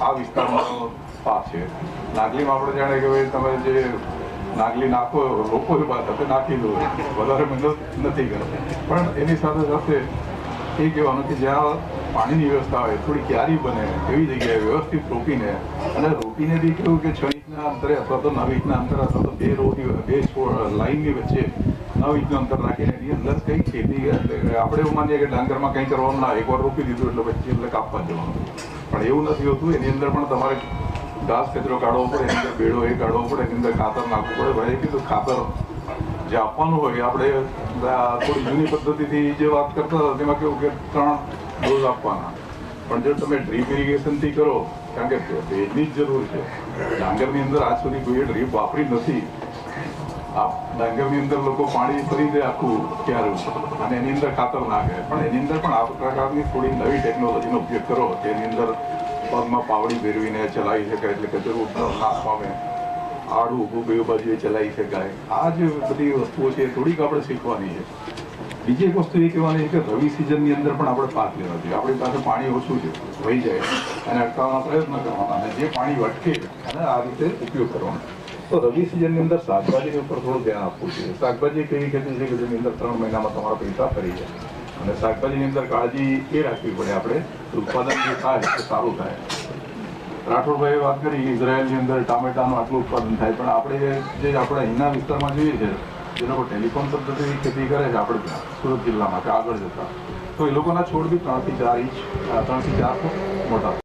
આ વિસ્તારનો પાક છે. નાગલીમાં આપણે જાણે કે ભાઈ તમે જે નાગલી નાખો રોપો એ બાદ આપણે નાખી દો, વધારે મહેનત નથી કરતા. પણ એની સાથે સાથે એ કહેવાનું કે જ્યાં પાણીની વ્યવસ્થા હોય, થોડી ક્યારી બને એવી જગ્યાએ વ્યવસ્થિત રોપીને, અને રોપીને બી કેવું કે 6 ઇંચના અંતરે અથવા તો 9 ઇંચના અંતર અથવા તો બે લાઈનની વચ્ચે 9 ઇંચનું અંતર રાખીને એની અંદર કંઈ ખેતી આપણે એવું માનીએ કે ડાંગરમાં કંઈ કરવાનું ના, એકવાર રોપી દીધું એટલે પછી એટલે કાપવા જવાનું. પણ એવું નથી હોતું. એની અંદર પણ તમારે ઘાસ કચરો કાઢવો પડે, એની અંદર બેડો એ કાઢવો પડે, એની અંદર ખાતર નાખવું પડે. ભાઈ કીધું ખાતર જે આપવાનું હોય, આપણે થોડી જૂની પદ્ધતિથી જે વાત કરતા હતા તેમાં કેવું કે 3 ડોઝ આપવાના. પણ જો તમે ડ્રીપ ઇરિગેશનથી કરો, કારણ કે ભેજની જ જરૂર છે. ડાંગરની અંદર આજ સુધી કોઈ ડ્રીપ વાપરી નથી. ડાંગરની અંદર લોકો પાણી ફરી દે આખું ક્યારું, અને એની અંદર ખાતર નાખે. પણ એની અંદર પણ આ પ્રકારની થોડી નવી ટેકનોલોજીનો ઉપયોગ કરો કે એની અંદર પગમાં પાવડી ફેરવીને ચલાવી શકાય, એટલે કચરો નાશ પામે, આડું ઊભું બે બાજુએ ચલાવી શકાય. આ જે બધી વસ્તુઓ છે એ થોડીક આપણે શીખવાની છે. બીજી એક વસ્તુ એ કહેવાની છે કે રવિ સિઝનની અંદર પણ આપણે પાક લેવા જોઈએ. આપણી પાસે પાણી ઓછું છે, વહી જાય અને અટકાવવાનો પ્રયત્ન કરવાનો, અને જે પાણી અટકે અને આ રીતે ઉપયોગ કરવાનો. તો રવિ સિઝનની અંદર શાકભાજી ઉપર થોડું ધ્યાન આપવું જોઈએ. શાકભાજી એક એવી ખેતી છે કે જેની અંદર 3 મહિનામાં તમારા પૈસા ફરી જાય, અને શાકભાજીની અંદર કાળજી એ રાખવી પડે આપણે ઉત્પાદન જે થાય એ સારું થાય. રાઠોડભાઈએ વાત કરી ઇઝરાયલની અંદર ટામેટાનું આટલું ઉત્પાદન થાય, પણ આપણે જે આપણે અહીંના વિસ્તારમાં જોઈએ છે જે લોકો ટેલિફોન પદ્ધતિથી ખેતી કરે છે આપણે ત્યાં સુરત જિલ્લામાં કે આગળ જતા, તો એ લોકોના છોડ બી 3 થી 4 ઇંચ 3 થી 4 ફૂટ મોટા.